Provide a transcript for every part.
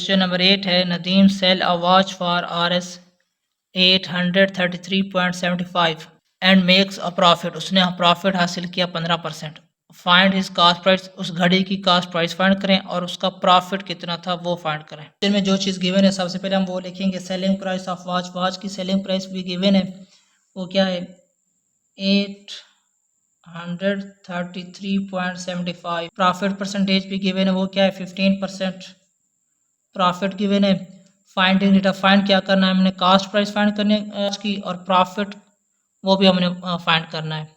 Question number 8 है Nadeem sell a watch for RS 833.75 and makes a profit. उसने profit हासिल किया 15%। Find his cost price. उस घड़ी की कास्ट प्राइस फाइंड करें और उसका प्रॉफिट कितना था वो फाइंड करें। इसमें जो चीज़ गिवन है सबसे पहले हम वो लिखेंगे selling price of watch. Watch की सेलिंग प्राइस भी गिवन है, वो क्या है 833.75। प्रॉफिट परसेंटेज भी गिवन है, वो क्या है 15%। प्रॉफिट गिवन है। फाइंडिंग डेटा फाइंड क्या करना है हमने, कास्ट प्राइस फाइंड करने की और प्रॉफिट वो भी हमने फाइंड करना है।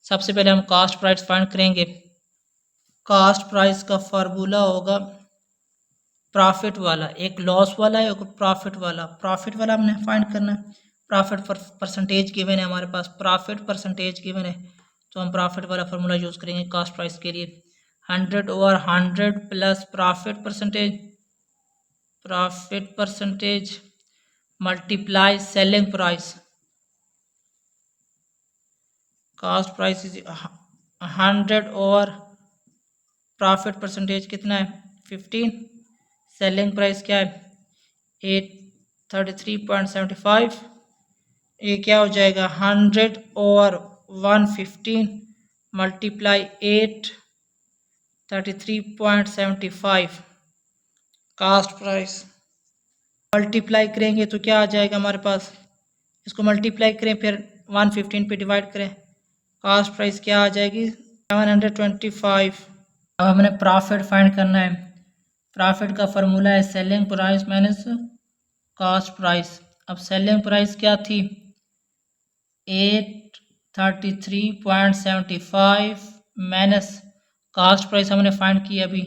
सबसे पहले हम कास्ट प्राइस फाइंड करेंगे। कास्ट प्राइस का फार्मूला होगा प्रॉफिट वाला, एक लॉस वाला है और प्रॉफिट वाला। प्रॉफिट वाला हमने फाइंड करना है। प्रॉफिट परसेंटेज गिवन है हमारे पास, प्रॉफिट परसेंटेज गिवन है तो हम प्रॉफिट वाला फार्मूला यूज करेंगे कास्ट प्राइस के लिए। 100/100 plus profit percentage multiply selling price. Cast price is 100 और प्रॉफिट परसेंटेज कितना है 15। सेलिंग प्राइस क्या है 833.75। ये क्या हो जाएगा 100/115 मल्टीप्लाई 833.75 कास्ट प्राइस। मल्टीप्लाई करेंगे तो क्या आ जाएगा हमारे पास, इसको मल्टीप्लाई करें फिर 115 पे डिवाइड करें, कास्ट प्राइस क्या आ जाएगी 725। अब हमने प्रॉफिट फाइंड करना है। प्रॉफिट का फार्मूला है selling price minus cost price. अब सेलिंग प्राइस क्या थी 833.75 माइनस कास्ट प्राइस हमने फाइंड की अभी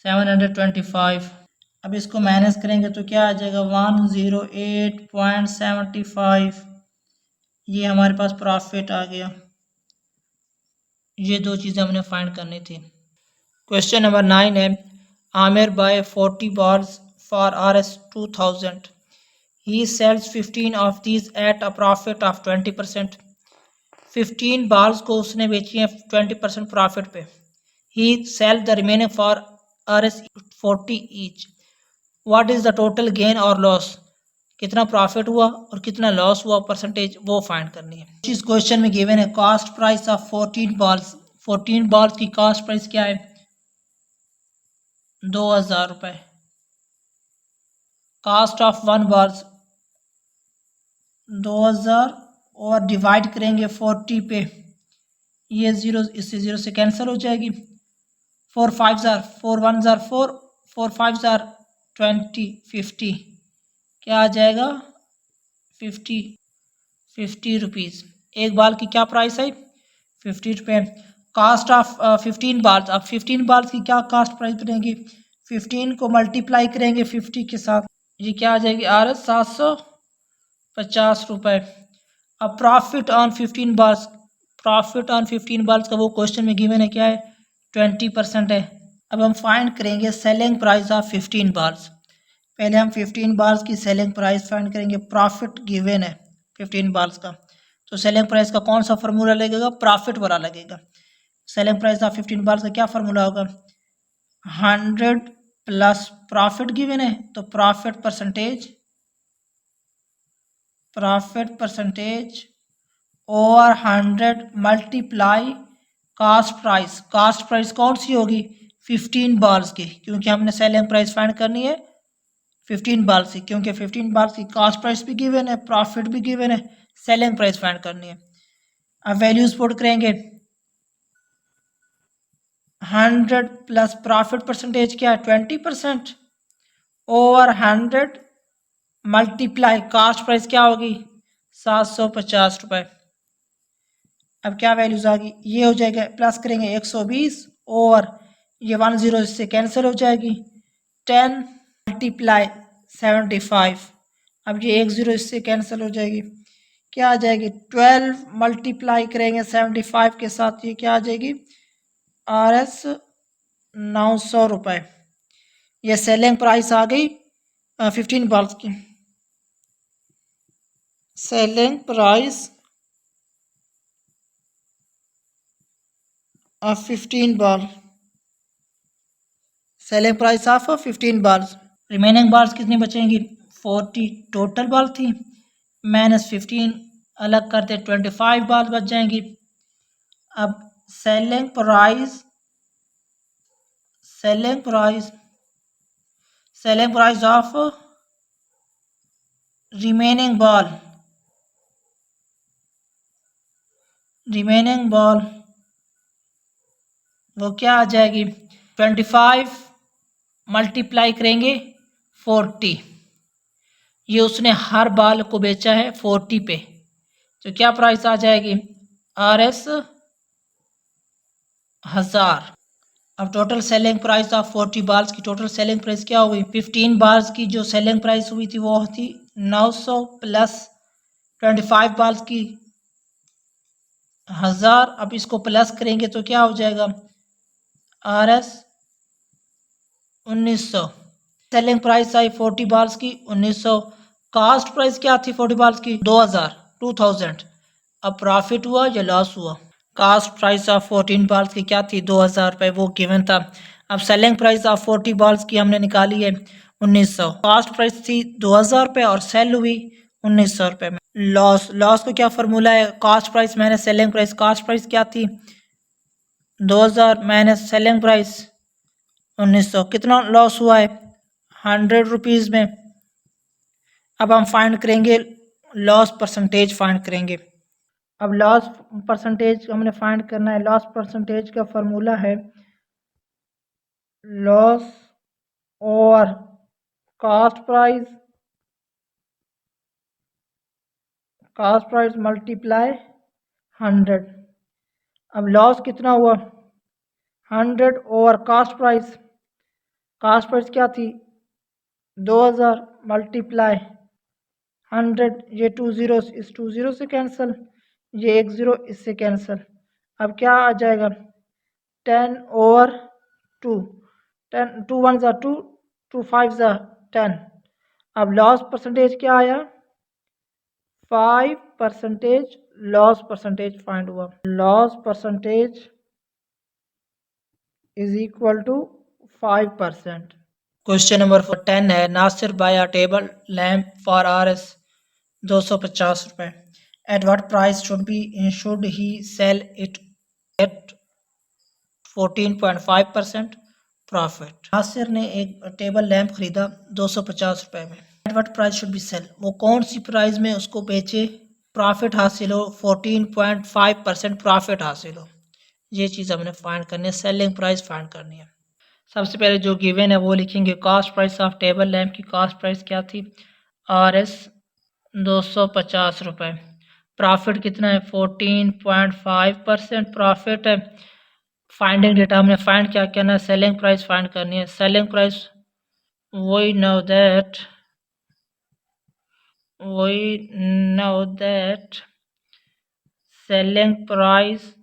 725। अब इसको माइनस करेंगे तो क्या आ जाएगा 108.75। ये हमारे पास प्रॉफिट आ गया। ये दो चीज़ें हमने फाइंड करनी थी। क्वेश्चन नंबर 9 है Aamir bye 40 balls for RS 2000. He sells 15 of these at a profit of 20%. 15 balls को उसने बेची हैं 20% प्रॉफिट पे। He sell the remaining for RS 40 each. What is the total gain or loss? कितना profit हुआ और कितना लॉस हुआ परसेंटेज वो फाइंड करनी है। इस क्वेश्चन में गिवन है cast price of 14 balls। 14 balls की कास्ट प्राइस क्या है 2000 रुपये। कास्ट ऑफ 1 balls 2000 और डिवाइड करेंगे 40 पे, ये जीरो इससे जीरो से कैंसिल हो जाएगी। 4 5 4 1 4 4 5 20 50 क्या आ जाएगा 50 रुपीज़। एक बाल की क्या प्राइस है 50 रुपये। Cost of 15 balls. अब 15 बाल्स की क्या कास्ट प्राइस बनेगी 15 को मल्टीप्लाई करेंगे 50 के साथ, ये क्या आ जाएगी RS 750 रुपये। अब प्रॉफिट ऑन 15 बाल्स। प्रॉफिट ऑन 15 बाल्स का वो क्वेश्चन में गिवन है क्या है 20% है। अब हम फाइंड करेंगे सेलिंग प्राइस ऑफ 15 बाल्स। पहले हम 15 बाल्स की सेलिंग प्राइस फाइंड करेंगे। प्रॉफिट गिवन है 15 बाल्स का, तो सेलिंग प्राइस का कौन सा फार्मूला लगेगा प्रॉफिट वाला लगेगा। सेलिंग प्राइस ऑफ 15 बाल्स का क्या फार्मूला होगा 100 प्लस प्रॉफिट गिवन है तो प्रॉफिट परसेंटेज और 100 multiply cost price. Cost price कौन सी होगी 15 बाल्स की, क्योंकि हमने सेलिंग प्राइस फाइंड करनी है 15 बाल्स की, क्योंकि 15 बाल्स की कास्ट प्राइस भी गिवन है प्रॉफिट भी गिवन है, सेलिंग प्राइस फाइंड करनी है। अब वैल्यूज पुट करेंगे 100 प्लस प्रॉफिट परसेंटेज क्या है 20% ओवर 100 मल्टीप्लाई कास्ट प्राइस क्या होगी 750 रुपये। अब क्या वैल्यूज आ गई, ये हो जाएगा प्लस करेंगे 120 और ये 10 इससे कैंसिल हो जाएगी 10 मल्टीप्लाई 75। अब ये 10 इससे कैंसिल हो जाएगी, क्या आ जाएगी 12 मल्टीप्लाई करेंगे 75 के साथ, ये क्या आ जाएगी RS 900 रुपये। ये सेलिंग प्राइस आ गई 15 बाल्स की। सेलिंग प्राइस ऑफ 15 बाल। Selling price of 15 बाल्स। रिमेनिंग बाल्स कितनी बचेंगी? 40 टोटल बाल थी, -15 अलग करते 25 बाल बच जाएंगी। अब selling price of remaining ball वो क्या आ जाएगी? 25 मल्टीप्लाई करेंगे 40, ये उसने हर बाल को बेचा है 40 पे, तो क्या प्राइस आ जाएगी? RS 1000। अब टोटल सेलिंग प्राइस ऑफ 40 बाल्स की टोटल सेलिंग प्राइस क्या हुई? 15 बाल्स की जो सेलिंग प्राइस हुई थी वो थी 900 प्लस 25 बाल्स की 1000। अब इसको प्लस करेंगे तो क्या हो जाएगा? RS 1900। सेलिंग प्राइस आई 40 बाल्स की 1900। कास्ट प्राइस क्या थी 40 बाल्स की? 2000। अब प्रॉफिट हुआ या लॉस हुआ? कास्ट प्राइस ऑफ 14 बाल्स की क्या थी? 2000 रुपये, वो गिवन था। अब सेलिंग प्राइस ऑफ 40 बाल्स की हमने निकाली है 1900। कास्ट प्राइस थी 2000 रुपये और सेल हुई 1900 रुपये में। लॉस को क्या फार्मूला है? Cost price minus selling price. Cast price क्या थी? 2000 माइनस सेलिंग प्राइस 1900। कितना लॉस हुआ है? 100 रुपीज़ में। अब हम फाइंड करेंगे लॉस परसेंटेज फाइंड करेंगे। अब लॉस परसेंटेज हमने फाइंड करना है। लॉस परसेंटेज का फार्मूला है लॉस और कास्ट प्राइस मल्टीप्लाई 100। अब लॉस कितना हुआ? 100 और कास्ट प्राइस क्या थी? 2000 मल्टीप्लाई 100। ये 2 जीरो इस 2 जीरो से कैंसिल, ये 1 जीरो इससे कैंसिल। अब क्या आ जाएगा? 10/2। 10 2 1 ज़ा 2, 2 5 ज़ा 10। अब लॉस परसेंटेज क्या आया? 5% लॉस परसेंटेज फाइंड हुआ। Loss percentage is equal to 5%। Question number 10 है, Nasir buy a table lamp for RS 250 रुपये। At what price should he sell it at 14.5% profit. Nasir ने एक टेबल लैंप खरीदा 250 रुपये में। At what price should be sell, वो कौन सी प्राइस में उसको बेचे प्रॉफिट हासिल हो? 14.5% प्रॉफिट हासिल हो। ये चीज़ हमने फाइंड करनी है, सेलिंग प्राइस फाइंड करनी है। सबसे पहले जो गिवन है वो लिखेंगे। Cast price of table lamp की कास्ट प्राइस क्या थी? RS 250 रुपये। प्रॉफिट कितना है? 14.5% प्रॉफिट है। फाइंडिंग डेटा हमने फाइंड क्या करना है? सेलिंग प्राइस फाइंड करनी है। Selling price we know that selling price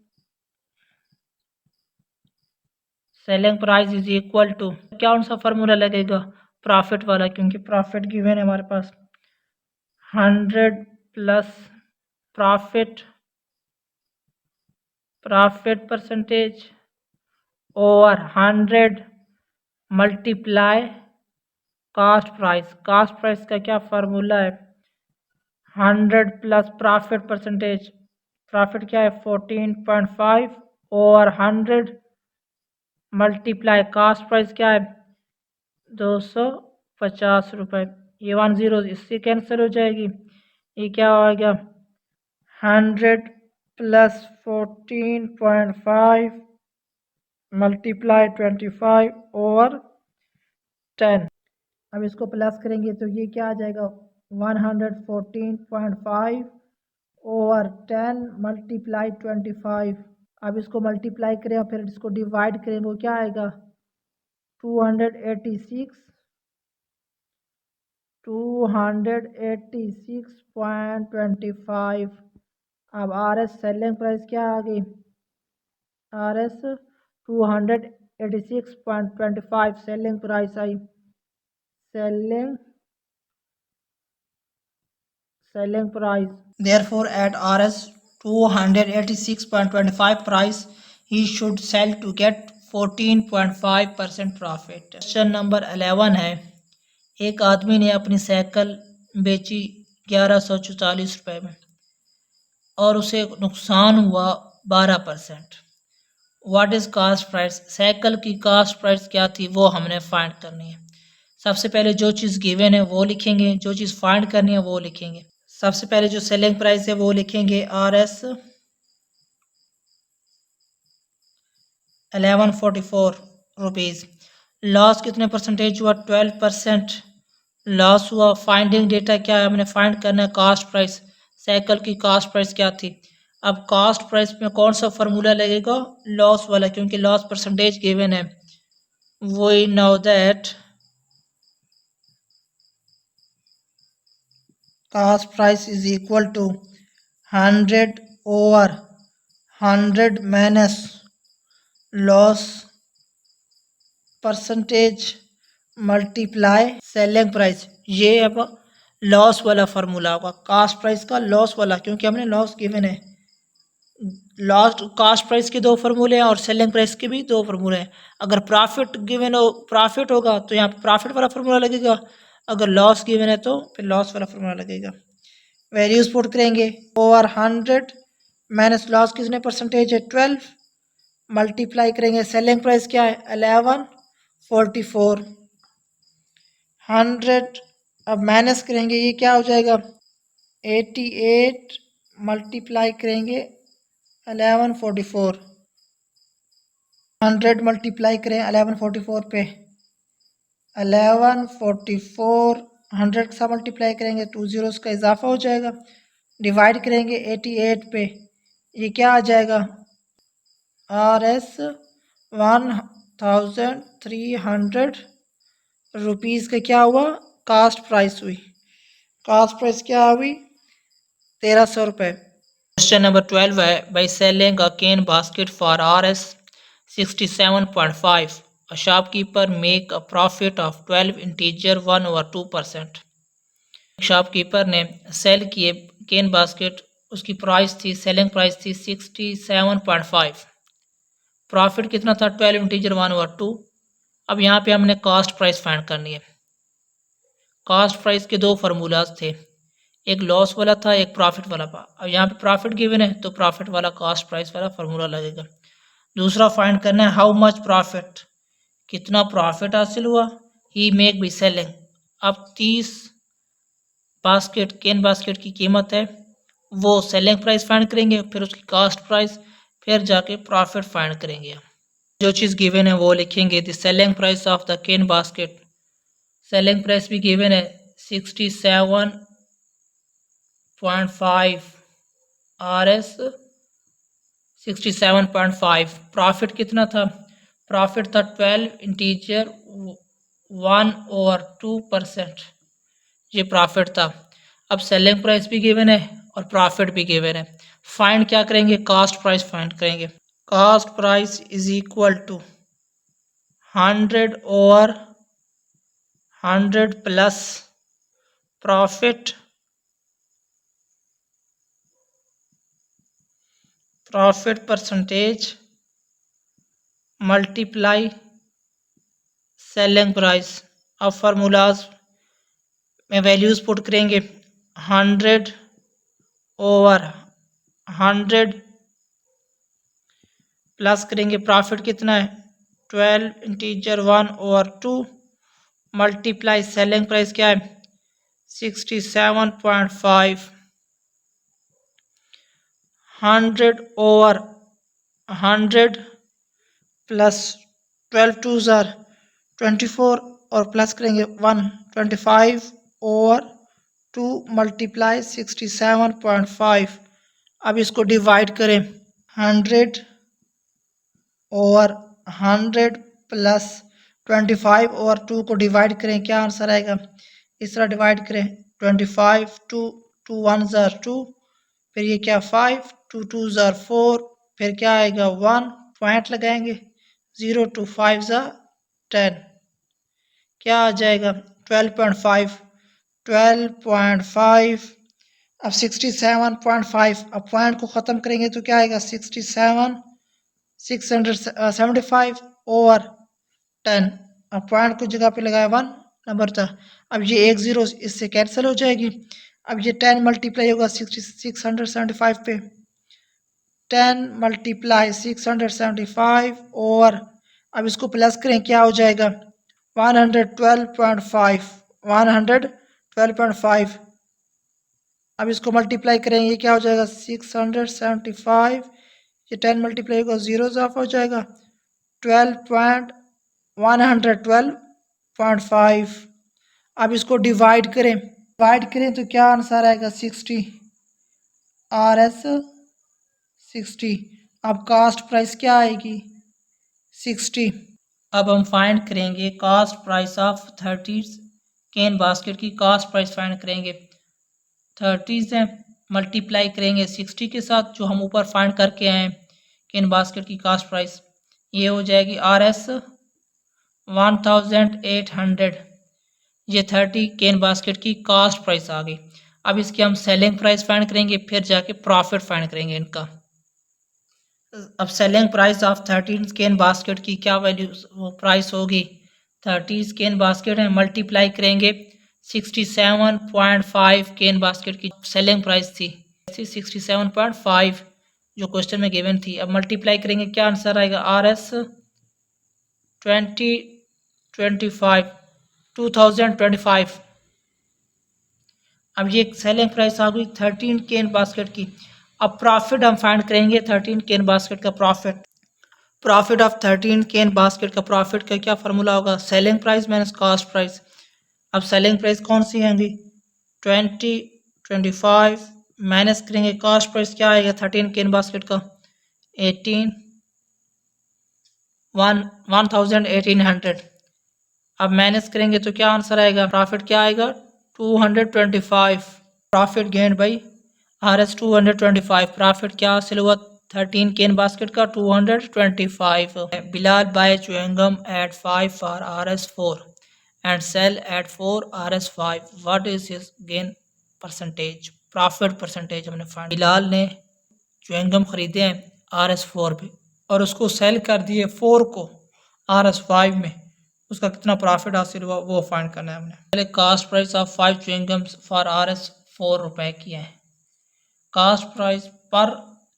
is equal to, कौन सा फार्मूला लगेगा? प्रॉफिट वाला, क्योंकि प्रॉफिट गिवन है हमारे पास। 100 प्लस प्रॉफिट परसेंटेज और 100 मल्टीप्लाई कास्ट प्राइस का क्या फार्मूला है? 100 प्लस प्रॉफिट परसेंटेज, प्रॉफिट क्या है? 14.5 और 100 मल्टीप्लाई कास्ट प्राइस क्या है? 250 रुपये। ये 1 जीरो इससे कैंसिल हो जाएगी। ये क्या हो गया? 100 प्लस 14.5 मल्टीप्लाई 25 और 10। अब इसको प्लस करेंगे तो ये क्या आ जाएगा? 114.5 और 10 मल्टीप्लाई 25। अब इसको मल्टीप्लाई करें और फिर इसको डिवाइड करें, वो क्या आएगा? 286.25। अब RS सेलिंग प्राइस क्या आ गई? RS 286.25 selling price I. Selling price, therefore at RS 286.25 price he should sell to get 14.5% profit। Question number 11 है, एक आदमी ने अपनी साइकिल बेची 1144 रुपये में और उसे नुकसान हुआ 12%। What is cost price? Cycle की कास्ट प्राइस क्या थी वो हमने फाइंड करनी है। सबसे पहले जो चीज़ गिवन है वो लिखेंगे, जो चीज़ फाइंड करनी है वो लिखेंगे। सबसे पहले जो सेलिंग प्राइस है वो लिखेंगे RS 1144 रुपीज़। लॉस कितने परसेंटेज हुआ? 12% लॉस हुआ। फाइंडिंग डेटा क्या है? हमने फाइंड करना है कास्ट प्राइस। साइकिल की कास्ट प्राइस क्या थी? अब कास्ट प्राइस में कौन सा फार्मूला लगेगा? लॉस वाला, क्योंकि लॉस परसेंटेज गिवन है। We know that cost price is equal to 100 over 100 minus loss percentage multiply selling price. ये अब लॉस वाला फार्मूला होगा, कास्ट प्राइस का लॉस वाला, क्योंकि हमने लॉस गिवन है। लॉस कास्ट प्राइस के दो फार्मूले हैं और सेलिंग प्राइस के भी दो फार्मूले हैं। अगर प्रॉफिट गिवन हो, प्रॉफिट होगा तो यहाँ प्रॉफिट वाला फार्मूला लगेगा, अगर लॉस गिवन है तो फिर लॉस वाला फार्मूला लगेगा। वैल्यूज पुट करेंगे, ओवर 100 माइनस लॉस कितने परसेंटेज है? 12, मल्टीप्लाई करेंगे सेलिंग प्राइस क्या है? 1144। 100 अब माइनस करेंगे, ये क्या हो जाएगा? 88 मल्टीप्लाई करेंगे 1144। 100 मल्टीप्लाई करें 1144 पे, 1144 100 के साथ मल्टीप्लाई करेंगे 2 zeros का इजाफा हो जाएगा। डिवाइड करेंगे 88 पे, ये क्या आ जाएगा? RS 1300 रुपीज़ का क्या हुआ? कास्ट प्राइस हुई। कास्ट प्राइस क्या हुई? 1300 रुपये। क्वेश्चन नंबर 12 है, by selling a cane basket for RS 67.5 a shopkeeper make a profit of 12 integer 1/2%। Shopkeeper ने सेल किए केन बास्केट, उसकी प्राइस थी, सेलिंग प्राइस थी 67.5, प्रॉफिट कितना था? 12 इंटीजर 1/2। अब यहाँ पे हमने कास्ट प्राइस फाइंड करनी है। कास्ट प्राइस के दो फार्मूलाज थे, एक लॉस वाला था, एक प्रॉफिट वाला था। अब यहाँ पे प्रॉफिट गिवन है तो प्रॉफिट वाला कास्ट प्राइस वाला फार्मूला लगेगा। दूसरा फाइंड करना है हाउ मच प्रॉफिट, कितना प्रॉफिट हासिल हुआ। ही मेक बी सेलिंग, अब 30 बास्केट केन बास्केट की कीमत है, वो सेलिंग प्राइस फाइंड करेंगे, फिर उसकी कास्ट प्राइस, फिर जाके प्रॉफिट फाइंड करेंगे। जो चीज़ गिवन है वो लिखेंगे। The selling price of the cane basket, selling price भी गिवन है 67.5, RS 67.5। प्रॉफिट कितना था? प्रॉफिट था 12 इंटीजर 1/2%, ये प्रॉफिट था। अब सेलिंग प्राइस भी गिवन है और प्रॉफिट भी गिवन है। फाइंड क्या करेंगे? कास्ट प्राइस फाइंड करेंगे। Cost price is equal to 100 over 100 plus profit percentage multiply selling price. अब फार्मूलाज में वैल्यूज पुट करेंगे, 100 ओवर 100 प्लस करेंगे प्रॉफिट कितना है? 12 इंटीजर 1/2 मल्टीप्लाई सेलिंग प्राइस क्या है? 67.5। 100 ओवर 100 प्लस 12 2 24 और प्लस करेंगे 1, 25 ओवर 2 मल्टीप्लाई 67.5। अब इसको डिवाइड करें, 100 ओवर 100 प्लस 25 ओवर 2 को डिवाइड करें, क्या आंसर आएगा? इस तरह डिवाइड करें, 25 2 1 2, फिर ये क्या 5 2 2 4, फिर क्या आएगा 1, पॉइंट लगाएंगे 0 2 5 10, क्या आ जाएगा? 12.5। 12.5 अब 67.5, अब पॉइंट को ख़त्म करेंगे तो क्या आएगा? 675 ओवर 10। अब पॉइंट को जगह पे लगाया 1, नंबर था। अब ये एक ज़ीरो इससे कैंसिल हो जाएगी। अब ये 10 मल्टीप्लाई होगा 675 पे, 10 मल्टीप्लाई 675 और अब इसको प्लस करें क्या हो जाएगा 112.5, 112.5। अब इसको मल्टीप्लाई करें ये क्या हो जाएगा 675, ये 10 मल्टीप्लाई होगा ज़ीरो इजाफा हो जाएगा 112.5। अब इसको डिवाइड करें तो क्या आंसर आएगा 60 RS 60। अब कास्ट प्राइस क्या आएगी 60। अब हम फाइंड करेंगे cost price of 30 cane basket की कास्ट प्राइस फाइंड करेंगे। 30 है मल्टीप्लाई करेंगे 60 के साथ जो हम ऊपर फाइंड करके आए केन बास्केट की कास्ट प्राइस, ये हो जाएगी RS 1800। ये 30 केन बास्केट की कास्ट प्राइस आ गई। अब इसकी हम सेलिंग प्राइस फाइंड करेंगे, फिर जाके प्रॉफिट फाइंड करेंगे इनका। अब selling price of 30 cane basket की क्या वैल्यू प्राइस होगी 30 केन बास्केट है मल्टीप्लाई करेंगे 67.5 केन बास्केट की सेलिंग प्राइस थी 67.5 जो क्वेश्चन में गिवन थी। अब मल्टीप्लाई करेंगे क्या आंसर आएगा RS 2025। अब ये सेलिंग प्राइस आ गई 13 केन बास्केट की। अब प्रॉफिट हम फाइंड करेंगे 13 केन बास्केट का प्रॉफिट ऑफ 13 केन बास्केट का प्रॉफिट का क्या फार्मूला होगा selling price minus cost price. अब सेलिंग प्राइस कौन सी होंगी 25 माइनस करेंगे कॉस्ट प्राइस क्या आएगा 13 केन बास्केट का 1800। अब माइनस करेंगे तो क्या आंसर आएगा प्रॉफिट क्या आएगा 225। Profit gain by RS 225। Profit क्या हासिल हुआ 13 केन बास्केट का 225। Bilal buy chewing gum at 5 for RS 4 and sell at 4 RS 5। What is his gain percentage. Profit percentage हमने फाइंड। बिलाल ने च्युइंगम खरीदे हैं RS 4 पे और उसको सेल कर दिए 4 को RS 5 में, उसका कितना प्रॉफिट हासिल हुआ वो फाइंड करना है हमने। पहले कास्ट प्राइस ऑफ 5 च्युइंगम्स फॉर RS 4 रुपए की है। कास्ट प्राइस पर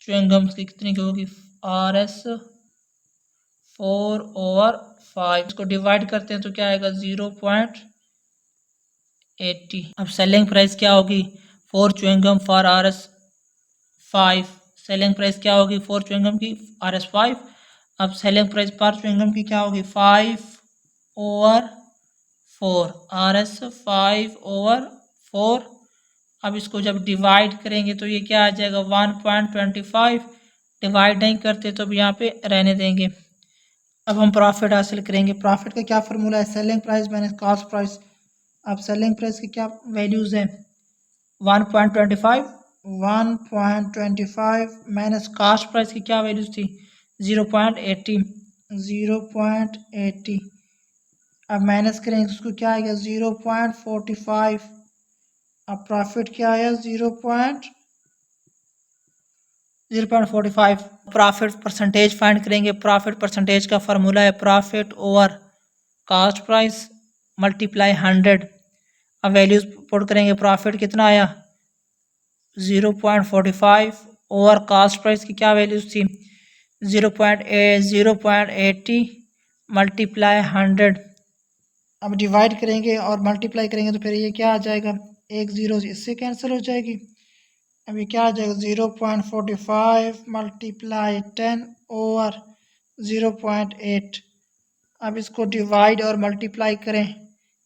च्युइंगम्स की कितनी की होगी RS 4/5। इसको डिवाइड करते हैं तो क्या आएगा 0.80। अब सेलिंग प्राइस क्या होगी 4 chewing gum for RS 5। Selling price क्या होगी 4 च्युइंगम की RS 5। अब सेलिंग प्राइस पर च्युइंगम की क्या होगी 5/4 RS 5/4। अब इसको जब डिवाइड करेंगे तो ये क्या आ जाएगा 1.25। डिवाइड नहीं करते तो अब यहाँ पे रहने देंगे। अब हम प्रॉफिट हासिल करेंगे। प्रॉफिट का क्या फार्मूला है selling price minus cost price. अब सेलिंग प्राइस की क्या वैल्यूज़ हैं 1.25 माइनस कॉस्ट प्राइस की क्या वैल्यूज थी 0.80। अब माइनस करेंगे तो उसको क्या आएगा 0.45। अब प्रॉफिट क्या आया 0.45। प्रॉफिट परसेंटेज फाइंड करेंगे। प्रॉफिट परसेंटेज का फार्मूला है profit over cost price multiply 100। अब वैल्यूज पुट करेंगे प्रॉफिट कितना आया 0.45 ओवर कास्ट प्राइस की क्या वैल्यूज थी 0.80 मल्टीप्लाई 100। अब डिवाइड करेंगे और मल्टीप्लाई करेंगे तो फिर ये क्या आ जाएगा एक ज़ीरो इससे कैंसिल हो जाएगी। अब ये क्या आ जाएगा 0.45 मल्टीप्लाई 10 ओवर 0.8। अब इसको डिवाइड और मल्टीप्लाई करें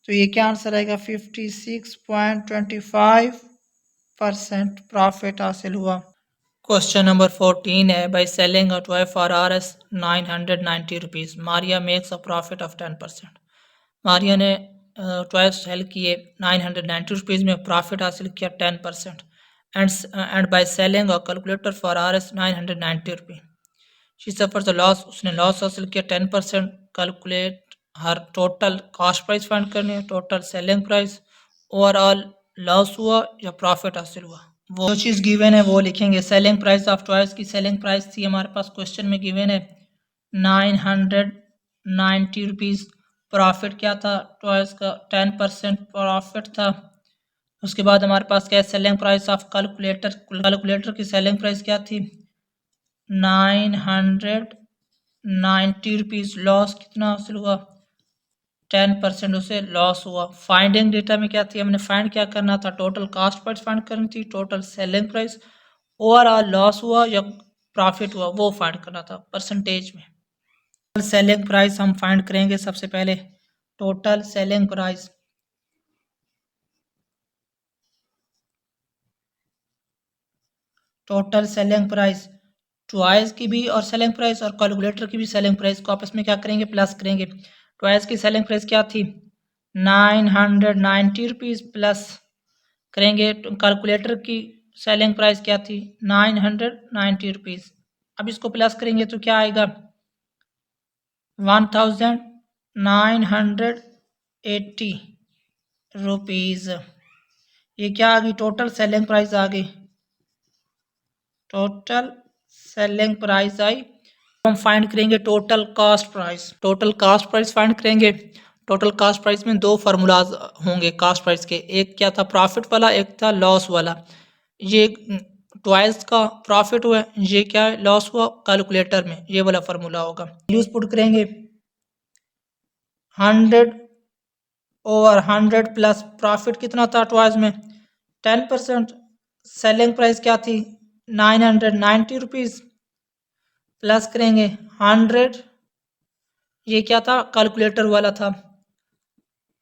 तो ये क्या आंसर आएगा 56.25% प्रॉफिट हासिल हुआ। क्वेश्चन नंबर 14 है by selling a toy for RS 990 rupees Maria makes a profit of 10%। Maria ने टॉय सेल किए 990 रुपीज़ में प्रॉफिट हासिल किया 10%। And by selling a calculator for RS 990 rupees she suffer the loss. उसने लॉस हासिल किया 10%। कैलकुलेट हर total cost price find करनी है, total selling price, overall loss हुआ या प्रॉफिट हासिल हुआ वो चीज़ गिवन है वो लिखेंगे। सेलिंग प्राइस ऑफ टॉयज की सेलिंग प्राइस थी हमारे पास क्वेश्चन में गिवन है 990 रुपीज़ प्रॉफिट क्या था टॉयज का 10% प्रॉफिट था। उसके बाद हमारे पास क्या है सेलिंग प्राइस ऑफ कैलकुलेटर की सेलिंग प्राइस क्या थी 990 रुपीज़। लॉस कितना हासिल हुआ 10% उसे लॉस हुआ। फाइंडिंग डेटा में क्या थी हमने फाइंड क्या करना था टोटल कॉस्ट प्राइस फाइंड करनी थी, total selling price, overall loss हुआ या प्रॉफिट हुआ वो फाइंड करना था परसेंटेज में। सेलिंग प्राइस हम फाइंड करेंगे सबसे पहले total selling price. Total selling price twice की भी और सेलिंग प्राइस और कैलकुलेटर की भी सेलिंग प्राइस को आपस में क्या करेंगे प्लस करेंगे। ट्वाइस की सेलिंग प्राइस क्या थी 990 रुपीज़ प्लस करेंगे कैलकुलेटर की सेलिंग प्राइस क्या थी 990 रुपीज़। अब इसको प्लस करेंगे तो क्या आएगा 1980 रुपीज़। ये क्या आ गई टोटल सेलिंग प्राइस आ गई, टोटल सेलिंग प्राइस आई। हम फाइंड करेंगे total cost price. Total cost price find करेंगे। टोटल कॉस्ट प्राइस में दो फार्मूलाज होंगे कॉस्ट प्राइस के, एक क्या था प्रॉफिट वाला, एक था लॉस वाला। ये ट्वाइस का प्रॉफिट हुआ, ये क्या है लॉस हुआ कैलकुलेटर में, ये वाला फार्मूला होगा। वैल्यूज पुट करेंगे 100/100 प्लस प्रॉफिट कितना था ट्वाइस में 10%, सेलिंग प्राइस क्या थी 990 रुपीज़ प्लस करेंगे 100, ये क्या था कैलकुलेटर वाला था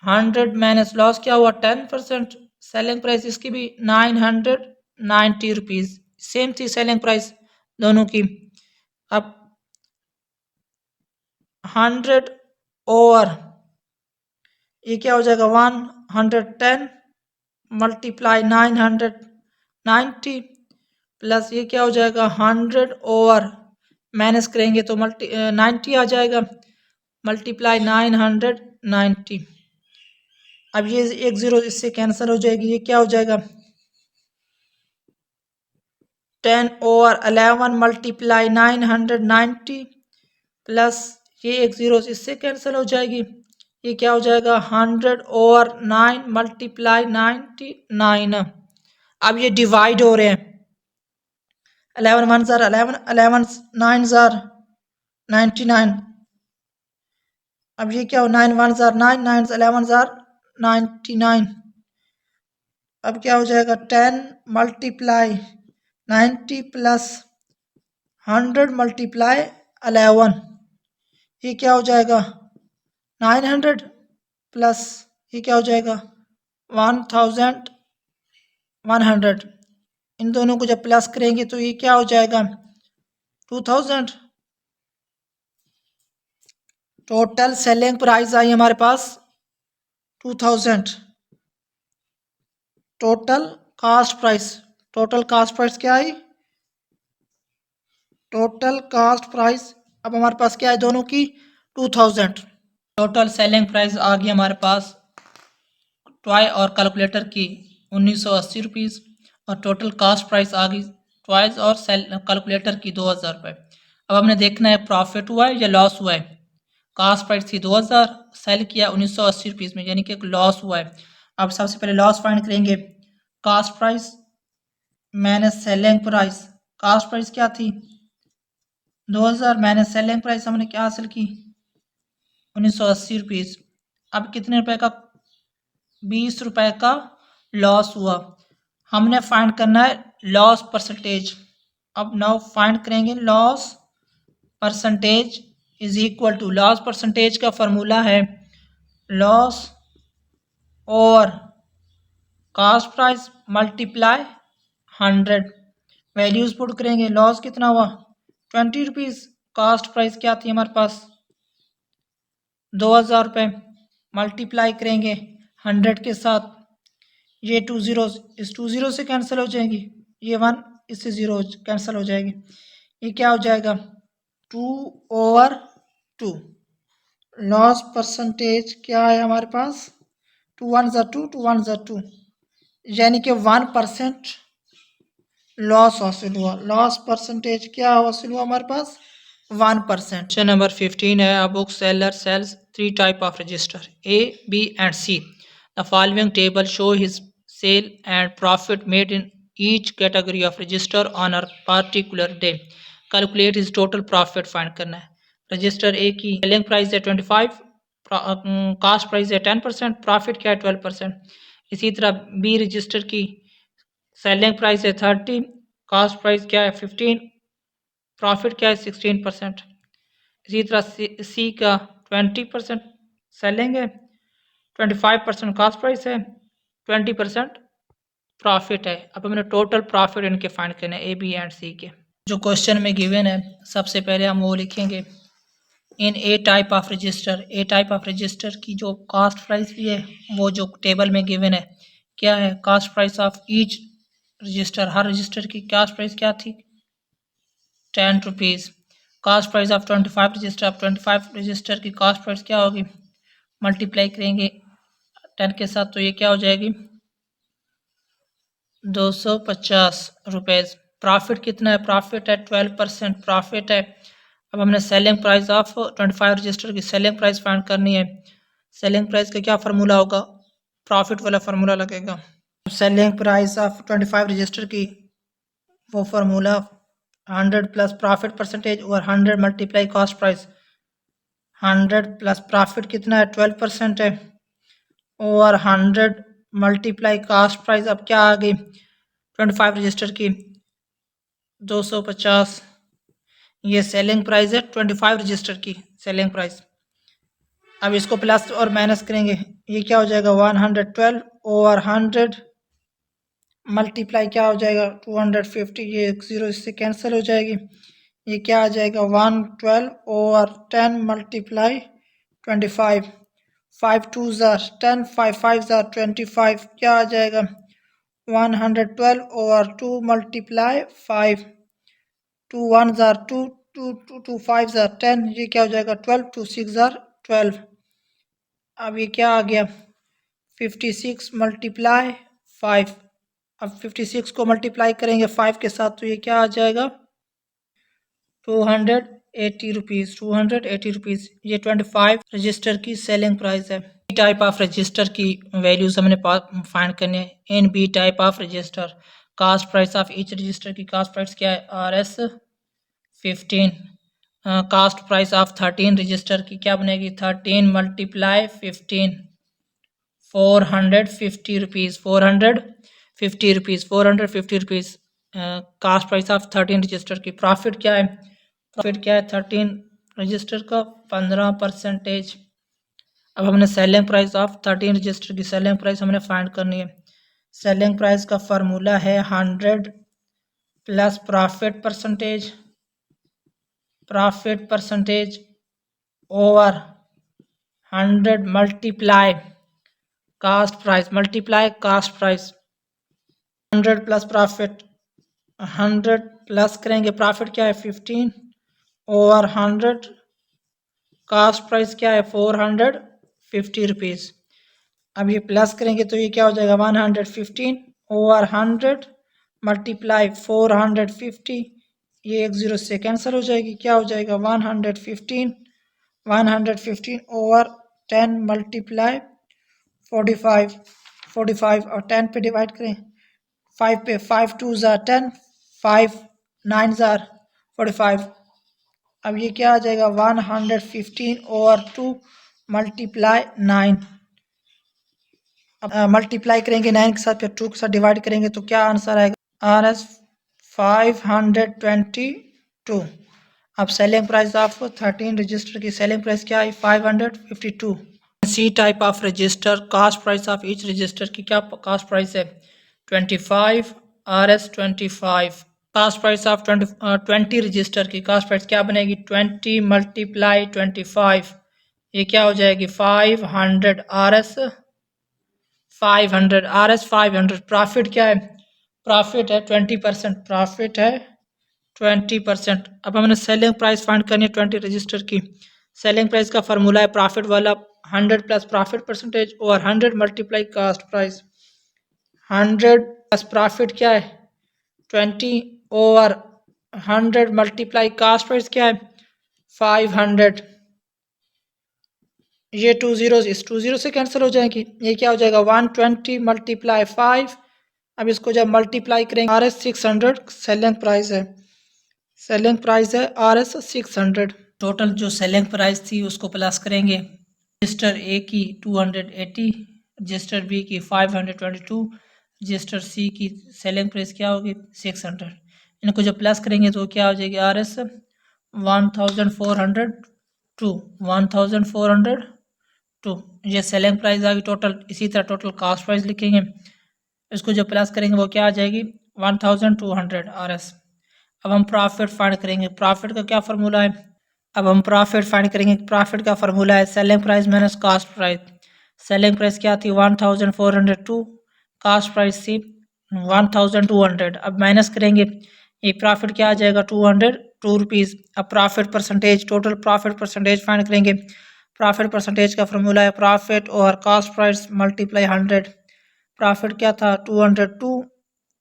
100 माइनस लॉस क्या हुआ 10%, सेलिंग प्राइस इसकी भी 990 रुपीज़ सेम थी सेलिंग प्राइस दोनों की। अब 100 ओवर ये क्या हो जाएगा 110 मल्टीप्लाई 990 प्लस ये क्या हो जाएगा 100 ओवर माइनस करेंगे तो 90 आ जाएगा मल्टीप्लाई 990। अब ये एक ज़ीरो इससे कैंसिल हो जाएगी, ये क्या हो जाएगा 10/11 मल्टीप्लाई 990 प्लस ये एक ज़ीरो इससे कैंसिल हो जाएगी, ये क्या हो जाएगा 100/9 मल्टीप्लाई 99। अब ये डिवाइड हो रहे हैं 11 1 ज़ार 11 11 9 ज़ार 99। अब ये क्या हो 9 1 ज़ार 9 9 11 ज़ार 99। अब क्या हो जाएगा 10 मल्टीप्लाई 90 प्लस 100 मल्टीप्लाई 11, ये क्या हो जाएगा 900 प्लस ये क्या हो जाएगा 1100। इन दोनों को जब प्लस करेंगे तो ये क्या हो जाएगा 2000। टोटल सेलिंग प्राइस आई हमारे पास 2000। Total cost price, total cost price क्या आई टोटल कॉस्ट प्राइस अब हमारे पास क्या है दोनों की 2000। टोटल सेलिंग प्राइस आ गई हमारे पास टॉय और कैलकुलेटर की 1980 रुपीज़ और टोटल कॉस्ट प्राइस आ गई टॉयज और कैलकुलेटर की 2000 रुपये। अब हमने देखना है प्रॉफिट हुआ है या लॉस हुआ है। कॉस्ट प्राइस थी 2000, सेल किया 1980 रुपीज़ में, यानी कि लॉस हुआ है। अब सबसे पहले लॉस फाइंड करेंगे cost price minus selling price. Cost price क्या थी 2000 माइनस सेलिंग प्राइस हमने क्या हासिल की 1980 रुपीज़। अब कितने रुपए का 20 रुपए का लॉस हुआ। हमने फाइंड करना है लॉस परसेंटेज। अब नाउ फाइंड करेंगे loss percentage is equal to, loss percentage का फॉर्मूला है लॉस और cost price multiply 100। Values put करेंगे लॉस कितना हुआ 20 रुपीज़, कॉस्ट प्राइस क्या थी हमारे पास 2000 रुपये, मल्टीप्लाई करेंगे 100 के साथ, ये 2 ज़ीरो इस 2 ज़ीरो से कैंसिल हो जाएंगी, ये 1 इससे 0 कैंसिल हो जाएगी, ये क्या हो जाएगा 2/2। लॉस परसेंटेज क्या है हमारे पास 2 1 ज़ा 2 2 1 ज़ा 2, यानी कि 1% लॉस हासिल हुआ। लॉस परसेंटेज क्या हासिल हुआ हमारे पास 1%. Question number 15 है a book seller sells 3 type of register A, B and C. The following table show his sale and profit made in each category of register on a particular day. Calculate his total profit find करना है. Register A की selling price है 25, cost price है 10%, profit क्या है 12%. इसी तरह B register की सेलिंग प्राइस है 30, कास्ट प्राइस क्या है 15, प्रॉफिट क्या है 16%. इसी तरह सी का 20% सेलिंग है, 25% कास्ट प्राइस है, 20% प्रॉफिट है. अब हमने टोटल प्रॉफिट इनके फाइंड करने ए बी एंड सी के. जो क्वेश्चन में गिवन है सबसे पहले हम वो लिखेंगे in A type of register. A type of register की जो कास्ट प्राइस भी है वो जो टेबल में गिवन है क्या है, cast price of each register, her register की कास्ट प्राइस क्या थी 10 rupees. Cost price of 25 register, of 25 register की कास्ट प्राइस क्या होगी, मल्टीप्लाई करेंगे 10 के साथ तो ये क्या हो जाएगी 250 रुपये. प्रॉफिट कितना है, प्रॉफिट है 12% प्रॉफिट है. अब हमने सेलिंग प्राइस ऑफ 25 रजिस्टर की सेलिंग प्राइस फाइंड करनी है. सेलिंग प्राइस का क्या फार्मूला होगा, प्रॉफिट वाला फार्मूला लगेगा. सेलिंग प्राइस ऑफ 25 रजिस्टर की वो फार्मूला 100 प्लस प्रॉफिट परसेंटेज और 100 multiply cost price. 100 plus profit कितना है 12% है और 100 मल्टीप्लाई कास्ट प्राइस अब क्या आ गई 25 रजिस्टर की 250. ये सेलिंग प्राइस है 25 रजिस्टर की सेलिंग प्राइस. अब इसको प्लस और माइनस करेंगे ये क्या हो जाएगा 112 और 100 मल्टीप्लाई क्या हो जाएगा 250. ये एक जीरो इससे कैंसिल हो जाएगी. ये क्या आ जाएगा 112 और 10 मल्टीप्लाई 25. 5 2 ज़ार 10, 5 5 ज़ार 25. क्या आ जाएगा 112 और 2 मल्टीप्लाई 5. 2 1 ज़ार 2, 2 2 2 5 ज़ार 10. ये क्या हो जाएगा 12, 2 6 ज़ार 12. अब ये क्या आ गया 56 मल्टीप्लाई 5. अब 56 को मल्टीप्लाई करेंगे 5 के साथ तो ये क्या आ जाएगा 280 रुपीज़. 280 रुपीज़ ये 25 रजिस्टर की सेलिंग प्राइस है. बी टाइप ऑफ रजिस्टर की वैल्यूज हमने फाइंड करने हैं. In B type of register cost price of each register की कास्ट प्राइस क्या है RS 15. Cost price of 13 register की क्या बनेगी 13 multiply 15 450 rupees. 450 rupees 450 rupees cost price of 13 register की. प्रॉफिट क्या है, प्रॉफिट क्या है 13 रजिस्टर का 15%. अब हमने सेलिंग प्राइस ऑफ 13 रजिस्टर की सेलिंग प्राइस हमने फाइंड करनी है. सेलिंग प्राइस का फार्मूला है 100 plus profit percentage over 100 multiply cost price 100 plus profit 100 plus करेंगे प्रॉफिट क्या है 15 ओवर 100 कास्ट प्राइस क्या है 450 रुपीज़. अब ये प्लस करेंगे तो ये क्या हो जाएगा 115 ओवर 100 मल्टीप्लाई 450. ये एक जीरो से कैंसिल हो जाएगी. क्या हो जाएगा 115 ओवर 10 मल्टीप्लाई 45 और 10 पे डिवाइड करें 5 पे. 5 2 ज़ार 10, 5 9 ज़ार 45. अब ये क्या आ जाएगा 115 ओवर 2 मल्टीप्लाई 9. अब मल्टीप्लाई करेंगे 9 के साथ फिर 2 के साथ डिवाइड करेंगे तो क्या आंसर आएगा RS 522. अब सेलिंग प्राइस ऑफ 13 रजिस्टर की सेलिंग प्राइस क्या है 552. C type of register cost price of each register की क्या कास्ट प्राइस है 25 RS 25. Cost price of 20 register की कास्ट प्राइस क्या बनेगी 20 मल्टीप्लाई 25. ये क्या हो जाएगी 500 RS 500. प्रॉफिट क्या है, प्रॉफिट है 20%. प्रॉफिट है 20%. अब हमने सेलिंग प्राइस फाइंड करनी है 20 रजिस्टर की. सेलिंग प्राइस का फार्मूला है प्रॉफिट वाला 100 प्लस प्रॉफिट परसेंटेज और 100 multiply cost price. 100 plus profit क्या है 20 ओवर 100 मल्टीप्लाई कास्ट प्राइस क्या है 500, ये 2 ज़ीरोज़ इस 2 ज़ीरो से कैंसिल हो जाएंगी। ये क्या हो जाएगा 120 मल्टीप्लाई 5। अब इसको जब मल्टीप्लाई करेंगे RS 600 सेलिंग प्राइस है, सेलिंग प्राइस है RS 600। टोटल जो सेलिंग प्राइस थी उसको प्लस करेंगे। रजिस्टर ए की 280, रजिस्टर बी की 522, रजिस्टर सी की सेलिंग प्राइस क्या होगी 600। इनको जब प्लस करेंगे तो क्या हो जाएगी RS 1402, 1402 ये सेलिंग प्राइस आ गई टोटल। इसी तरह टोटल कास्ट प्राइस लिखेंगे, इसको जब प्लस करेंगे वो क्या आ जाएगी 1200 RS। अब हम प्रॉफिट फाइंड करेंगे। प्रॉफिट का क्या फार्मूला है, अब हम प्रॉफिट फाइंड करेंगे। प्रॉफिट का फार्मूला है selling price minus cost price. Selling price क्या थी 1402, कास्ट प्राइस थी 1200। अब माइनस करेंगे, ये प्रॉफिट क्या आ जाएगा 202 रुपीज़। अब profit percentage, total profit percentage find करेंगे। प्रॉफिट परसेंटेज का फार्मूला है प्रॉफिट और कास्ट प्राइस मल्टीप्लाई 100। प्रॉफिट क्या था 202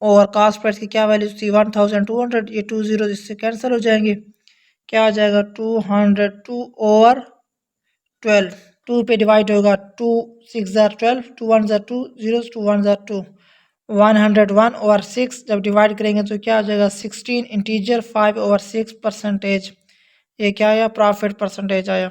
और कास्ट प्राइस की क्या वैल्यू थी 1200। ये 2 ज़ीरो इससे कैंसिल हो जाएंगे, क्या आ जाएगा 202 ओवर 12, 2 पे डिवाइड होगा 2 6 ज़ार 12, 2 1 ज़ार 2, 0 2 1 ज़ार 2, 101 ओवर 6 जब डिवाइड करेंगे तो क्या आ जाएगा 16 इंटीजर 5 ओवर 6 परसेंटेज। ये क्या आया प्रॉफिट परसेंटेज आया।